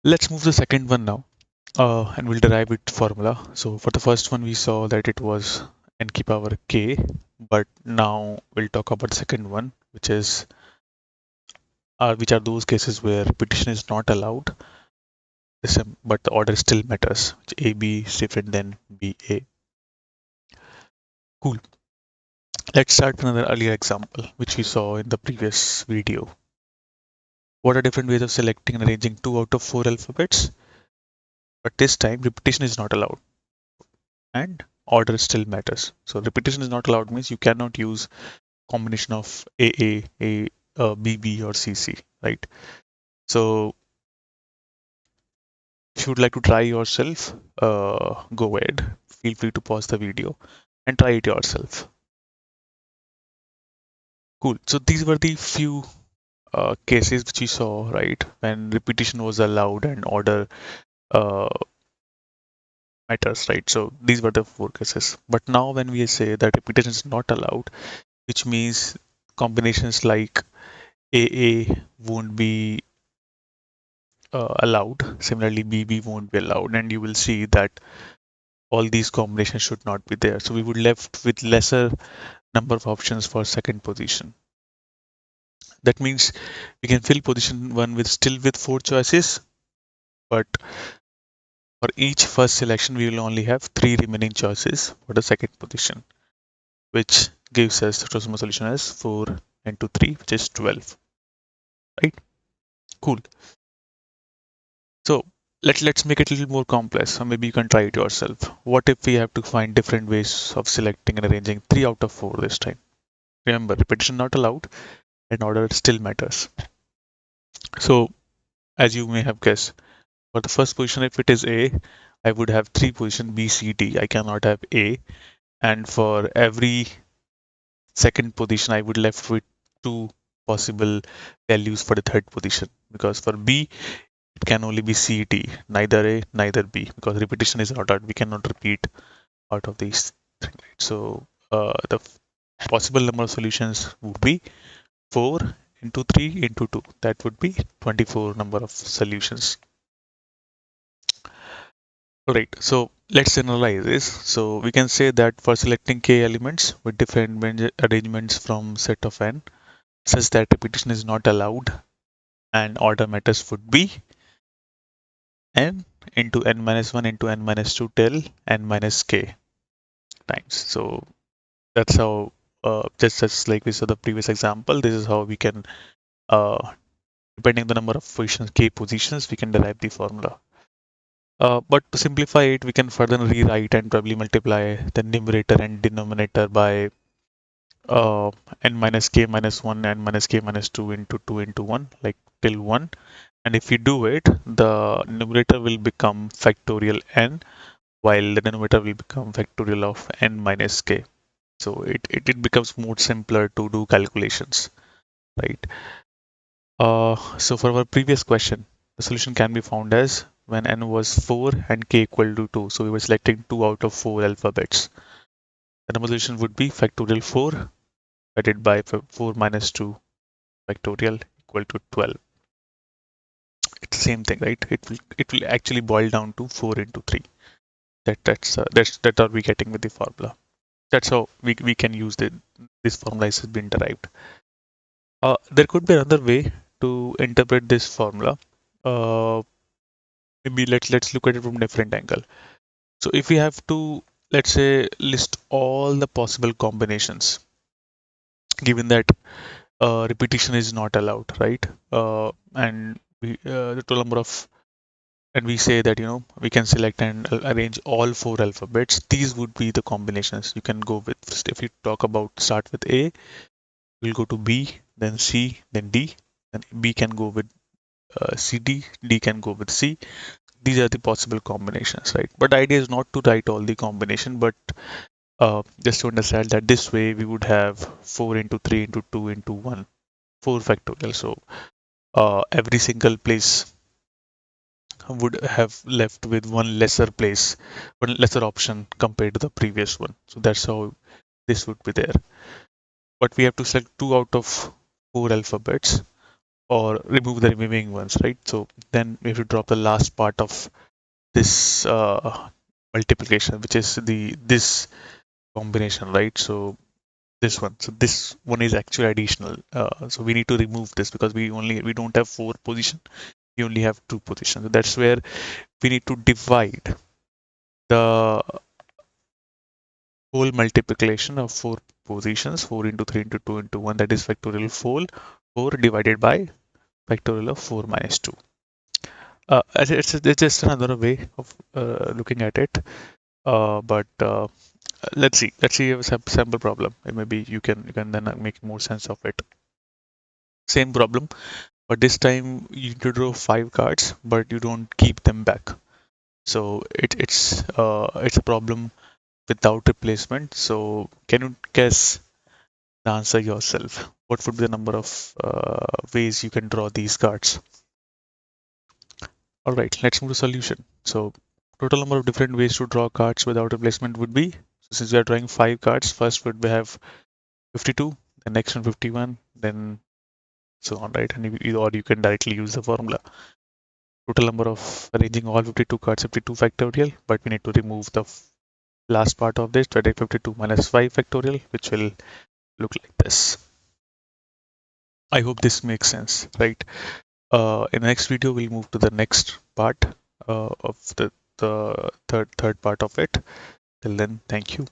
Let's move the second one now, and we'll derive it formula. So for the first one, we saw that it was n power k, but now we'll talk about the second one, which are those cases where repetition is not allowed, but the order still matters. Which A B is different than B A. Cool. Let's start with another earlier example, which we saw in the previous video. What are different ways of selecting and arranging 2 out of 4 alphabets? But this time, repetition is not allowed and order still matters. So repetition is not allowed means you cannot use combination of BB or CC, right? So if you would like to try yourself, go ahead. Feel free to pause the video and try it yourself. Cool. So these were the few cases which we saw, right, when repetition was allowed and order uh, matters, right? So these were the 4 cases. But now when we say that repetition is not allowed, which means combinations like AA won't be allowed. Similarly, BB won't be allowed, and you will see that all these combinations should not be there. So we would left with lesser number of options for second position. That means we can fill position one with still with 4 choices, but for each first selection we will only have 3 remaining choices for the second position, which gives us the total solution as 4 into 3, which is 12. Right? Cool. So let's make it a little more complex, or maybe you can try it yourself. What if we have to find different ways of selecting and arranging 3 out of 4 this time? Remember, repetition not allowed and order still matters. So as you may have guessed, for the first position, if it is A, I would have 3 position B, C, D. I cannot have A. And for every second position, I would left with 2 possible values for the third position. Because for B, it can only be C, D, neither A, neither B, because repetition is not allowed. We cannot repeat out of these things. Right? So the possible number of solutions would be 4 into 3 into 2. That would be 24 number of solutions. Alright, so let's analyze this. So we can say that for selecting k elements with different arrangements from set of n, such that repetition is not allowed and order matters would be n into n minus 1 into n minus 2 till n minus k times. So that's how, just like we saw the previous example, this is how we can, uh, depending on the number of positions, k positions, we can derive the formula. But to simplify it, we can further rewrite and probably multiply the numerator and denominator by uh, n minus k minus 1 and minus k minus 2 into 2 into 1, like till 1. And if you do it, the numerator will become factorial n, while the denominator will become factorial of n minus k. So it becomes more simpler to do calculations, right? So for our previous question, the solution can be found as when n was 4 and k equal to 2. So we were selecting 2 out of 4 alphabets. The number solution would be factorial 4 divided by 4 minus 2 factorial equal to 12. It's the same thing, right? It will actually boil down to 4 into 3. That's what we're getting with the formula. That's how we can use this formula has been derived. There could be another way to interpret this formula. Uh, Maybe let's look at it from a different angle. So if we have to, let's say, list all the possible combinations, given that repetition is not allowed, right? And the total number of, and we say that we can select and arrange all 4 alphabets. These would be the combinations you can go with. If you talk about start with A, we'll go to B, then C, then D. Then B can go with CD, D can go with C. These are the possible combinations, right? But the idea is not to write all the combination, but just to understand that this way we would have 4 into 3 into 2 into 1, 4 factorial. So every single place would have left with one lesser option compared to the previous one. So that's how this would be there. But we have to select 2 out of 4 alphabets. or remove the remaining ones, right? So then we have to drop the last part of this multiplication, which is the this combination, right? So this one. So this one is actually additional. So we need to remove this because we don't have four position. We only have two positions. So that's where we need to divide the whole multiplication of four positions, 4 into 3 into 2 into 1, that is factorial 4, 4 divided by factorial of 4 minus 2. It's just another way of looking at it. But let's see a sample problem. Maybe you can then make more sense of it. Same problem, but this time you need to draw five cards, but you don't keep them back. So it's a problem without replacement. So can you guess the answer yourself? What would be the number of ways you can draw these cards? All right, let's move to solution. So total number of different ways to draw cards without replacement would be, so since we are drawing five cards, first would we have 52, the next one 51, then so on, right? And or you can directly use the formula. Total number of arranging all 52 cards, 52 factorial, but we need to remove the last part of this, 52 minus 5 factorial, which will look like this. I hope this makes sense, right? In the next video, we'll move to the next part of the third part of it. Till then, thank you.